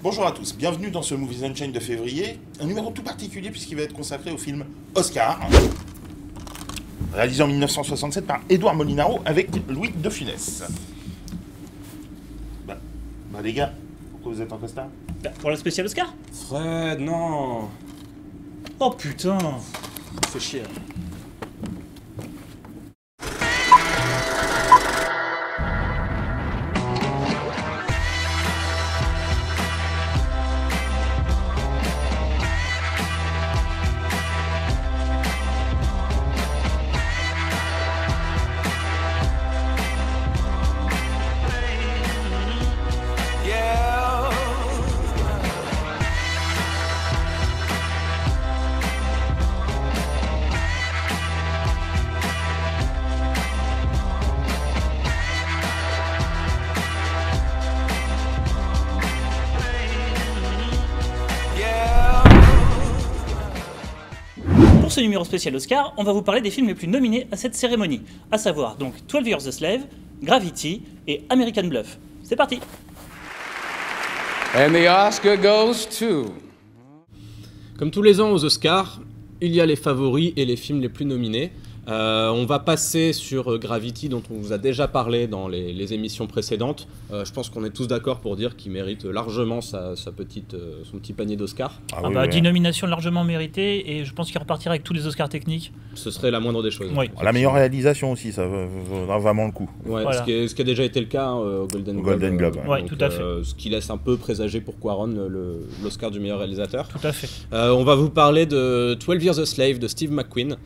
Bonjour à tous, bienvenue dans ce Movies Unchained de février, un numéro tout particulier puisqu'il va être consacré au film Oscar, réalisé en 1967 par Édouard Molinaro avec Louis de Funès. Bah les gars, pourquoi vous êtes en costard? Pour le spécial Oscar? Fred, non. Oh putain, fais chier. Pour ce numéro spécial Oscar, on va vous parler des films les plus nominés à cette cérémonie, à savoir donc 12 Years a Slave, Gravity et American Bluff. C'est parti! And the Oscar goes to... Comme tous les ans aux Oscars, il y a les favoris et les films les plus nominés. On va passer sur Gravity, dont on vous a déjà parlé dans les émissions précédentes. Je pense qu'on est tous d'accord pour dire qu'il mérite largement son petit panier d'Oscars. Ah 10 nominations largement méritées, et je pense qu'il repartira avec tous les Oscars techniques. Ce serait la moindre des choses. Oui. La meilleure réalisation aussi, ça vaudra vraiment le coup. Ouais, Voilà. ce qui a déjà été le cas au Golden Globe. Ouais, tout à fait. Ce qui laisse un peu présager pour Cuarón l'Oscar du meilleur réalisateur. Tout à fait. On va vous parler de 12 Years a Slave de Steve McQueen,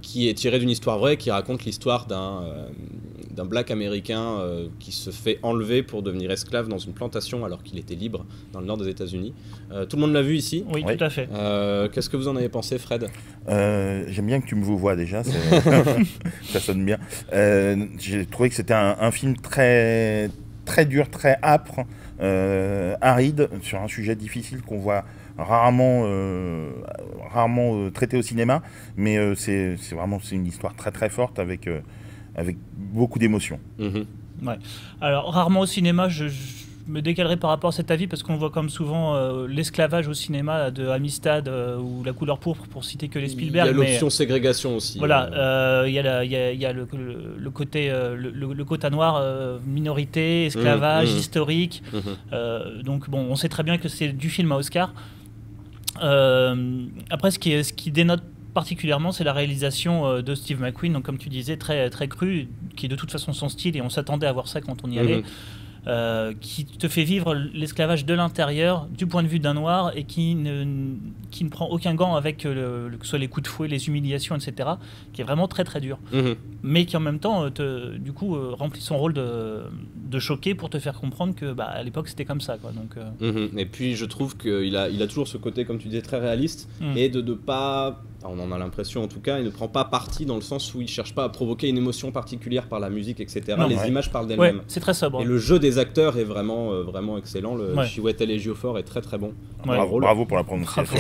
qui est tiré d'une histoire vraie, qui raconte l'histoire d'un black américain qui se fait enlever pour devenir esclave dans une plantation alors qu'il était libre dans le nord des États-Unis. Tout le monde l'a vu ici? Oui, tout à fait. Qu'est-ce que vous en avez pensé, Fred? J'aime bien que tu me vous vois déjà, ça sonne bien. J'ai trouvé que c'était un film très, très dur, très âpre, aride, sur un sujet difficile qu'on voit rarement traité au cinéma, mais c'est une histoire très très forte avec beaucoup d'émotions. Mm-hmm. Ouais. Alors, rarement au cinéma, je me décalerai par rapport à cet avis, parce qu'on voit comme souvent l'esclavage au cinéma de Amistad ou La couleur pourpre, pour citer que les Spielberg. Il y a l'option ségrégation aussi. Voilà, il y a le côté le quota noir, minorité, esclavage, historique. Donc bon, on sait très bien que c'est du film à Oscar. Après, ce qui dénote particulièrement, c'est la réalisation de Steve McQueen, donc comme tu disais, très, très crue, qui est de toute façon son style, et on s'attendait à voir ça quand on y allait. Qui te fait vivre l'esclavage de l'intérieur, du point de vue d'un noir, et qui ne prend aucun gant avec que ce soit les coups de fouet, les humiliations, etc., qui est vraiment très très dur. Mais qui en même temps, remplit son rôle de choquer pour te faire comprendre que à l'époque c'était comme ça, quoi. Donc, Et puis je trouve qu'il a toujours ce côté, comme tu disais, très réaliste, et de pas... On en a l'impression en tout cas, il ne prend pas parti dans le sens où il cherche pas à provoquer une émotion particulière par la musique, etc. Non, les images parlent d'elles-mêmes. Ouais, c'est très sobre. Et le jeu des acteurs est vraiment, vraiment excellent. Le Chiwetel Ejiofor est très très bon. Bravo pour la prononciation.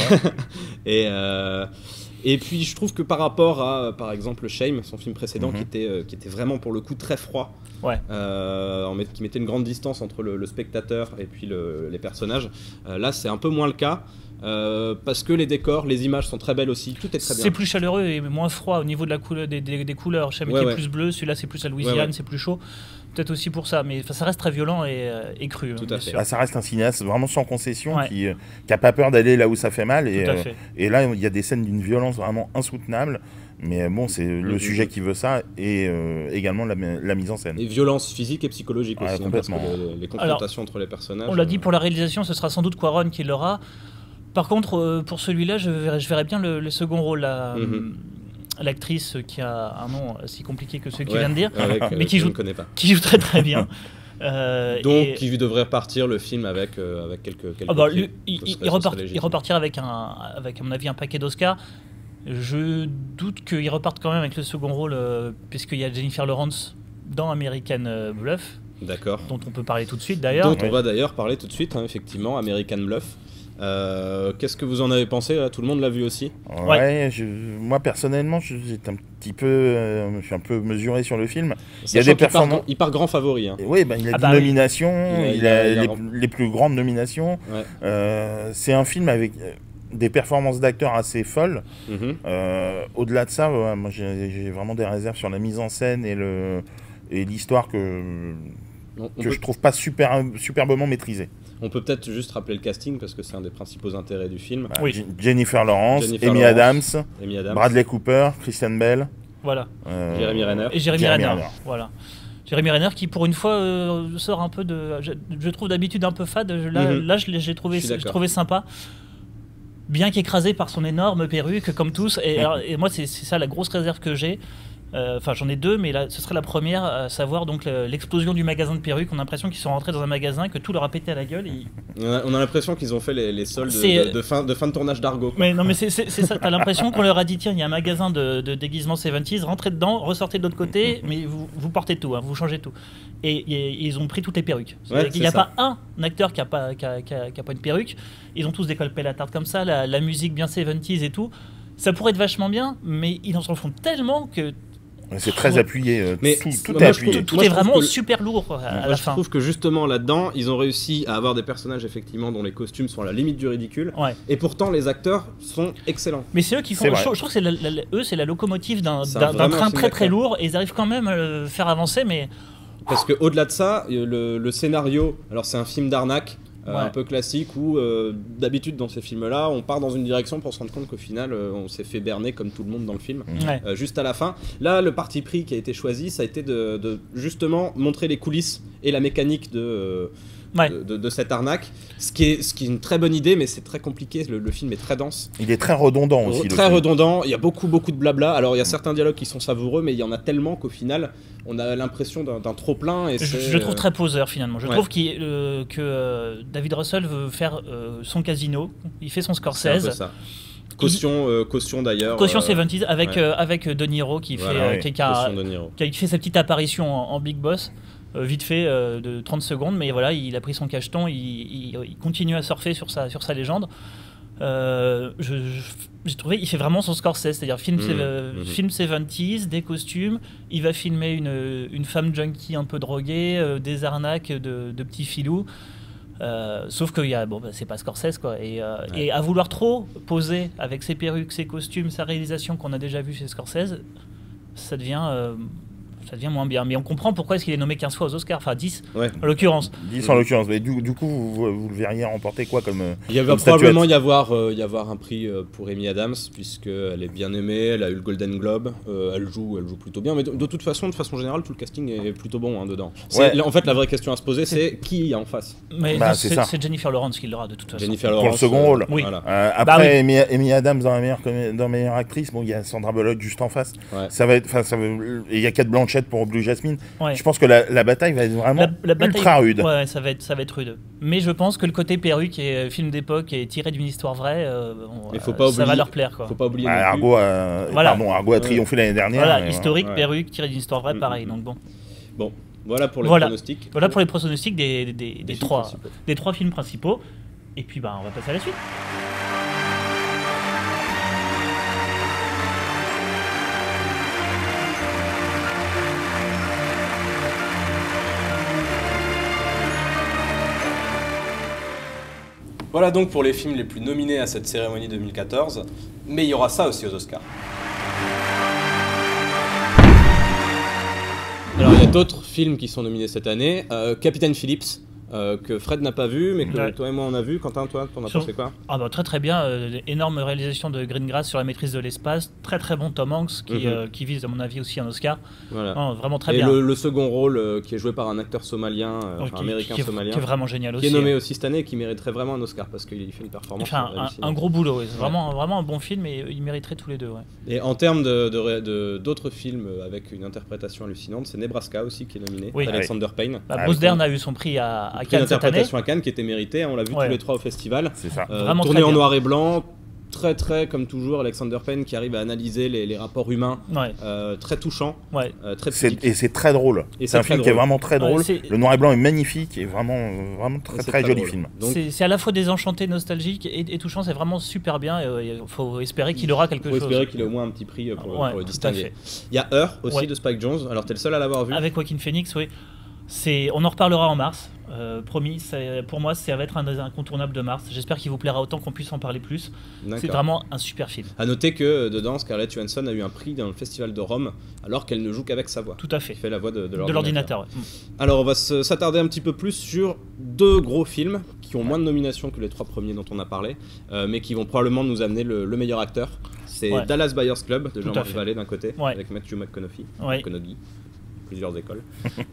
Et puis je trouve que par rapport à, par exemple, Shame, son film précédent, qui était vraiment pour le coup très froid, qui mettait une grande distance entre le spectateur et puis les personnages, là c'est un peu moins le cas. Parce que les décors, les images sont très belles aussi, tout est très bien. C'est plus chaleureux et moins froid au niveau de la couleur, des couleurs. Shame qui est plus bleu, celui-là c'est plus la Louisiane, c'est plus chaud. Peut-être aussi pour ça, mais ça reste très violent et cru. Tout à fait. Ça reste un cinéaste vraiment sans concession, qui a pas peur d'aller là où ça fait mal. Et là, il y a des scènes d'une violence vraiment insoutenable. Mais bon, c'est le sujet qui veut ça, et également la mise en scène. Et violence physique et psychologique aussi, complètement. Parce que les confrontations entre les personnages... On l'a dit, pour la réalisation, ce sera sans doute Cuarón qui l'aura. Par contre, pour celui-là, je verrais bien le second rôle, l'actrice qui a un nom si compliqué que celui que tu viens de dire, mais qui joue très très bien. Il devrait repartir le film avec quelques prix. Il repartira avec à mon avis un paquet d'Oscars. Je doute qu'il reparte quand même avec le second rôle, puisqu'il y a Jennifer Lawrence dans American Bluff. D'accord. Dont on peut parler tout de suite d'ailleurs. Dont on va d'ailleurs parler tout de suite, effectivement, American Bluff. Qu'est-ce que vous en avez pensé là? Tout le monde l'a vu aussi? Ouais, moi personnellement, j'étais un petit peu, je suis un peu mesuré sur le film. Il y a Sachant des qu'il performances. il part grand favori. Hein. Oui, il a Ah 10 bah oui. nominations, il a il a les plus grandes nominations. Ouais. C'est un film avec des performances d'acteurs assez folles. Au-delà de ça, moi j'ai vraiment des réserves sur la mise en scène et l'histoire que je trouve pas superbement maîtrisée. On peut peut-être juste rappeler le casting parce que c'est un des principaux intérêts du film. Oui. Jennifer Lawrence, Jennifer Amy Lawrence, Adams, Amy Adams, Bradley Cooper, Christian Bell, Voilà. Jeremy Renner. Et Jeremy Jeremy Renner. Renner. Voilà. Jeremy Renner qui pour une fois sort un peu de... Je trouve d'habitude un peu fade. Là j'ai trouvé sympa. Bien qu'écrasé par son énorme perruque comme tous. Et moi c'est ça la grosse réserve que j'ai. Enfin j'en ai deux, mais là, ce serait la première, à savoir donc l'explosion du magasin de perruques. On a l'impression qu'ils sont rentrés dans un magasin, que tout leur a pété à la gueule. On a l'impression qu'ils ont fait les soldes de fin de tournage d'Argo. Mais non, mais c'est ça. T'as l'impression qu'on leur a dit tiens, il y a un magasin de déguisement 70s, rentrez dedans, ressortez de l'autre côté, mais vous portez tout, hein, vous changez tout. Et ils ont pris toutes les perruques. Il n'y a pas un acteur qui a pas une perruque. Ils ont tous des colpes à la tarte comme ça, la musique bien 70s et tout. Ça pourrait être vachement bien, mais ils en s'en font tellement que. C'est très appuyé, Mais tout est appuyé. Tout est vraiment super lourd à la Je fin. trouve que justement là-dedans, ils ont réussi à avoir des personnages effectivement dont les costumes sont à la limite du ridicule. Ouais. Et pourtant, les acteurs sont excellents. Mais c'est eux qui font. C'est Je vrai. trouve que c'est la locomotive d'un vraiment un train film très très d'acteur. lourd, et ils arrivent quand même à le faire avancer, mais. Parce que au-delà de ça, le scénario, alors c'est un film d'arnaque. Un peu classique où d'habitude dans ces films-là, on part dans une direction pour se rendre compte qu'au final, on s'est fait berner comme tout le monde dans le film, juste à la fin. Là, le parti pris qui a été choisi, ça a été de justement montrer les coulisses et la mécanique de cette arnaque, ce qui est une très bonne idée, mais c'est très compliqué. Le film est très dense. Il est très redondant aussi. Très redondant, il y a beaucoup de blabla. Alors il y a certains dialogues qui sont savoureux, mais il y en a tellement qu'au final, on a l'impression d'un trop-plein. Je le trouve très poseur finalement. Je trouve que David Russell veut faire son Casino, il fait son Scorsese. C'est un peu ça. Caution d'ailleurs. Caution 70s avec De Niro qui fait, qui a fait sa petite apparition en Big Boss. Vite fait de 30 secondes, mais voilà, il a pris son cacheton, il continue à surfer sur sa légende. J'ai trouvé, il fait vraiment son Scorsese, c'est-à-dire film 70s, des costumes, il va filmer une femme junkie un peu droguée, des arnaques de petits filous. Sauf que c'est pas Scorsese quoi, et à vouloir trop poser avec ses perruques, ses costumes, sa réalisation qu'on a déjà vu chez Scorsese, ça devient moins bien. Mais on comprend pourquoi est-ce qu'il est nommé 15 fois aux Oscars, enfin 10 en l'occurrence. 10 en l'occurrence, mais du coup vous le verriez remporter quoi comme il va probablement y avoir un prix pour Amy Adams, puisqu'elle est bien aimée, elle a eu le Golden Globe, elle joue plutôt bien, mais de toute façon, de façon générale, tout le casting est plutôt bon dedans. En fait, la vraie question à se poser, c'est qui il y a en face. Mais c'est Jennifer Lawrence qui l'aura de toute façon. Jennifer Lawrence, pour le second rôle. Oui. Voilà. Après, Amy Adams dans meilleure actrice, il y a Sandra Bullock juste en face. Ouais. Ça va être, il y a Kate Blanchett pour Blue Jasmine. Ouais. Je pense que la bataille va être vraiment ultra rude. Ouais, ça va être rude. Mais je pense que le côté perruque et film d'époque et tiré d'une histoire vraie, ça va leur plaire quoi. Faut pas oublier. Argo a triomphé l'année dernière. Voilà, historique, perruque, tiré d'une histoire vraie, pareil. Donc bon, voilà pour les pronostics. Voilà pour les pronostics des trois films principaux. Et puis on va passer à la suite. Voilà donc pour les films les plus nominés à cette cérémonie 2014, mais il y aura ça aussi aux Oscars. Alors il y a d'autres films qui sont nominés cette année. Captain Phillips, que Fred n'a pas vu, mais que toi et moi on a vu. Quentin, toi, t'en as pensé quoi? Très très bien, énorme réalisation de Greengrass sur la maîtrise de l'espace, très très bon Tom Hanks qui vise à mon avis aussi un Oscar. Voilà. Non, vraiment très et bien. Le second rôle qui est joué par un acteur somalien, américain somalien, qui est vraiment génial aussi. Qui est nommé aussi cette année et qui mériterait vraiment un Oscar parce qu'il fait une performance. Un gros boulot, c'est vraiment un bon film et ils mériteraient tous les deux. Ouais. Et en termes d'autres films avec une interprétation hallucinante, c'est Nebraska aussi qui est nominé, Alexander Payne. Bruce Dern a eu son prix à Cannes cette année. À Cannes qui était méritée, on l'a vu tous les trois au festival. C'est ça. Tourné en noir et blanc, très, comme toujours, Alexander Payne qui arrive à analyser les rapports humains, très touchant, très pudique. Et c'est très drôle. C'est un film qui est vraiment très drôle. Le noir et blanc est magnifique et vraiment très joli film. C'est à la fois désenchanté, nostalgique et touchant, c'est vraiment super bien. Il faut espérer qu'il aura quelque chose. Il faut espérer qu'il ait au moins un petit prix pour le distinguer. Il y a Her aussi de Spike Jonze, alors t'es le seul à l'avoir vu. Avec Joaquin Phoenix, oui. On en reparlera en mars, promis. Pour moi, ça va être un des incontournables de mars. J'espère qu'il vous plaira autant qu'on puisse en parler plus. C'est vraiment un super film. À noter que dedans, Scarlett Johansson a eu un prix dans le Festival de Rome, alors qu'elle ne joue qu'avec sa voix. Tout à fait. Elle fait la voix de l'ordinateur. Ouais. Alors, on va s'attarder un petit peu plus sur 2 gros films qui ont moins de nominations que les 3 premiers dont on a parlé, mais qui vont probablement nous amener le meilleur acteur. C'est Dallas Buyers Club de Jean-Marc Vallée d'un côté, avec Matthew McConaughey. Plusieurs écoles.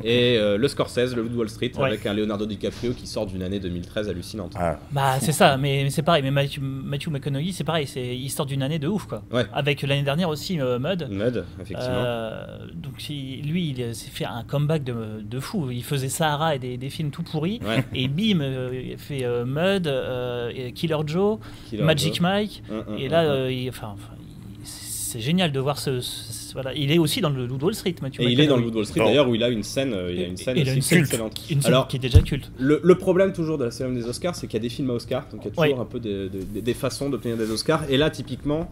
Et le Scorsese, le Loup de Wall Street, avec un Leonardo DiCaprio qui sort d'une année 2013 hallucinante. Bah c'est ça, mais c'est pareil. Mais Matthew McConaughey, c'est pareil, il sort d'une année de ouf, quoi. Avec l'année dernière aussi Mud. Mud, effectivement. Donc lui, il s'est fait un comeback de fou. Il faisait Sahara et des films tout pourris, et bim, il fait Mud, Killer Joe, Magic Mike, et là, c'est génial de voir voilà. Il est aussi dans le Loup de Wall Street, Matthew McConaughey. Il est dans le Loup de Wall Street d'ailleurs où il a une scène, excellente. Une scène qui est déjà culte. Le problème toujours de la cérémonie des Oscars, c'est qu'il y a des films à Oscars, donc il y a toujours un peu des façons d'obtenir des Oscars. Et là, typiquement,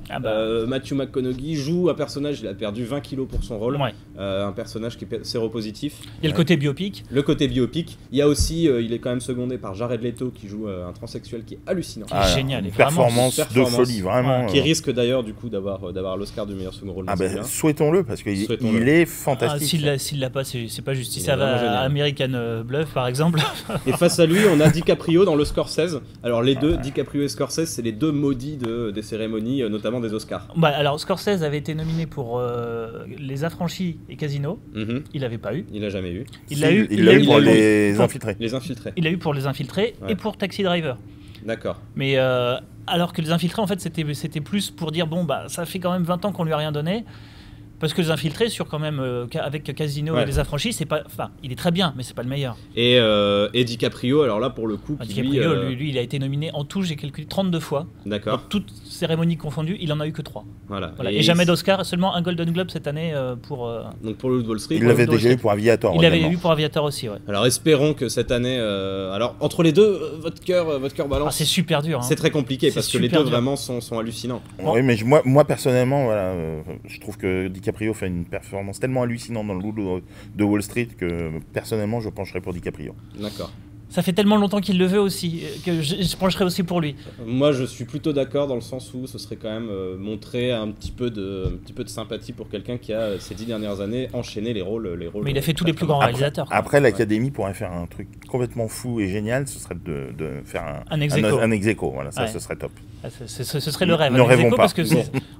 Matthew McConaughey joue un personnage, il a perdu 20 kilos pour son rôle, un personnage qui est séropositif. Il y a le côté biopic. Il y a aussi, il est quand même secondé par Jared Leto qui joue un transsexuel qui est hallucinant. Génial. Une performance de folie, vraiment. Qui risque d'ailleurs du coup d'avoir l'Oscar du meilleur second rôle. Souhaitons-le parce qu'il est fantastique. S'il l'a pas, c'est pas juste. Si ça va à American Bluff par exemple. Et face à lui, on a DiCaprio dans le Scorsese. Alors les deux, DiCaprio et Scorsese, c'est les 2 maudits des cérémonies, notamment des Oscars. Alors Scorsese avait été nominé pour Les Affranchis et Casino. Il l'avait pas eu. Il l'a jamais eu. Il l'a eu pour Les Infiltrés. Il l'a eu pour Les Infiltrés et pour Taxi Driver. D'accord. Mais alors que Les Infiltrés, en fait, c'était plus pour dire ça fait quand même 20 ans qu'on lui a rien donné. Parce que Les Infiltrés, avec Casino et Les Affranchis, c'est pas, il est très bien, mais c'est pas le meilleur. Et DiCaprio, alors là pour le coup, DiCaprio, lui, il a été nominé en tout, j'ai calculé 32 fois. D'accord. Dans toutes cérémonies confondues, il en a eu que 3. Voilà. Et jamais d'Oscar, seulement un Golden Globe cette année pour. Donc pour le Loup de Wall Street. Il l'avait déjà eu pour Aviator. Il l'avait eu pour Aviator aussi, Alors espérons que cette année, alors entre les deux, votre cœur balance. C'est super dur. C'est très compliqué parce que les deux vraiment sont hallucinants. Oui, mais moi personnellement, je trouve que DiCaprio fait une performance tellement hallucinante dans le Loup de Wall Street que personnellement je pencherais pour DiCaprio. D'accord. Ça fait tellement longtemps qu'il le veut aussi que je pencherais aussi pour lui. Moi je suis plutôt d'accord dans le sens où ce serait quand même montrer un petit peu de sympathie pour quelqu'un qui a ces 10 dernières années enchaîné les rôles. Mais il a fait tous les plus grands réalisateurs. Après l'Académie pourrait faire un truc complètement fou et génial, ce serait de faire un ex-aequo. Voilà, ça ce serait top. Ce serait le rêve. Ne rêvons pas. Parce que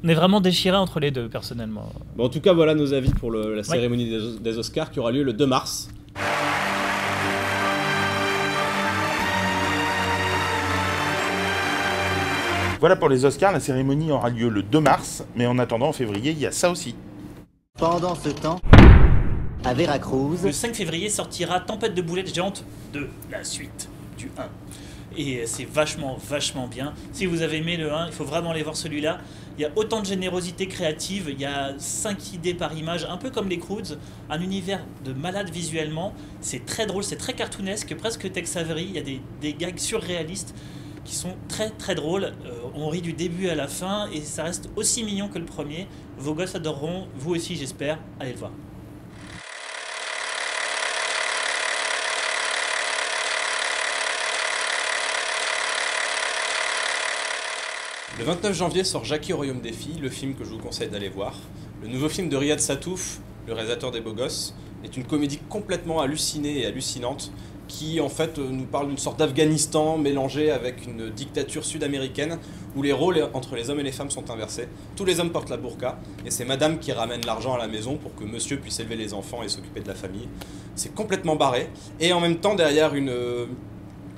on est vraiment déchirés entre les deux personnellement. Bon, en tout cas voilà nos avis pour la cérémonie des Oscars qui aura lieu le 2 mars. Voilà pour les Oscars, la cérémonie aura lieu le 2 mars, mais en attendant, en février, il y a ça aussi. Pendant ce temps, à Veracruz... Le 5 février sortira Tempête de boulettes géantes 2, la suite du 1. Et c'est vachement bien. Si vous avez aimé le 1, il faut vraiment aller voir celui-là. Il y a autant de générosité créative, il y a 5 idées par image, un peu comme les Croods, un univers de malade visuellement. C'est très drôle, c'est très cartoonesque, presque Tex Avery, il y a des gags surréalistes qui sont très drôles. On rit du début à la fin et ça reste aussi mignon que le premier. Vos gosses adoreront, vous aussi j'espère. Allez le voir. Le 29 janvier sort Jackie au Royaume des Filles, le film que je vous conseille d'aller voir. Le nouveau film de Riyad Satouf, le réalisateur des Beaux Gosses, est une comédie complètement hallucinée et hallucinante qui en fait nous parle d'une sorte d'Afghanistan mélangé avec une dictature sud-américaine où les rôles entre les hommes et les femmes sont inversés. Tous les hommes portent la burqa et c'est madame qui ramène l'argent à la maison pour que monsieur puisse élever les enfants et s'occuper de la famille. C'est complètement barré et en même temps derrière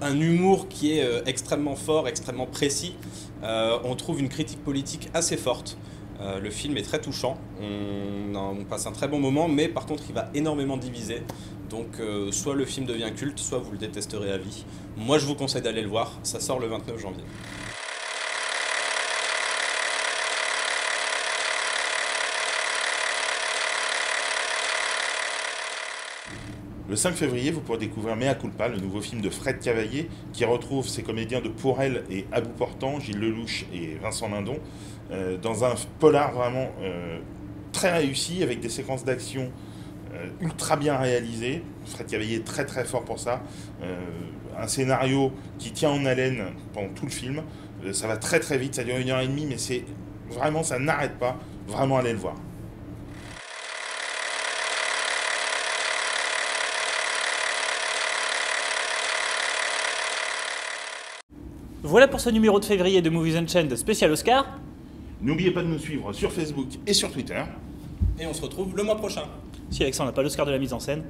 un humour qui est extrêmement fort, extrêmement précis, on trouve une critique politique assez forte. Le film est très touchant, on passe un très bon moment, mais par contre il va énormément diviser. Donc soit le film devient culte, soit vous le détesterez à vie. Moi je vous conseille d'aller le voir, ça sort le 29 janvier. Le 5 février, vous pourrez découvrir Mea Culpa, le nouveau film de Fred Cavaillé, qui retrouve ses comédiens de Pourel et Abou Portant, Gilles Lelouch et Vincent Lindon, dans un polar vraiment très réussi, avec des séquences d'action ultra bien réalisées. Fred Cavaillé est très très fort pour ça. Un scénario qui tient en haleine pendant tout le film. Ça va très très vite, ça dure 1h30, mais c'est vraiment, ça n'arrête pas. Vraiment, allez le voir. Voilà pour ce numéro de février de Movies Unchained spécial Oscar. N'oubliez pas de nous suivre sur Facebook et sur Twitter. Et on se retrouve le mois prochain. Si Alexandre n'a pas l'Oscar de la mise en scène.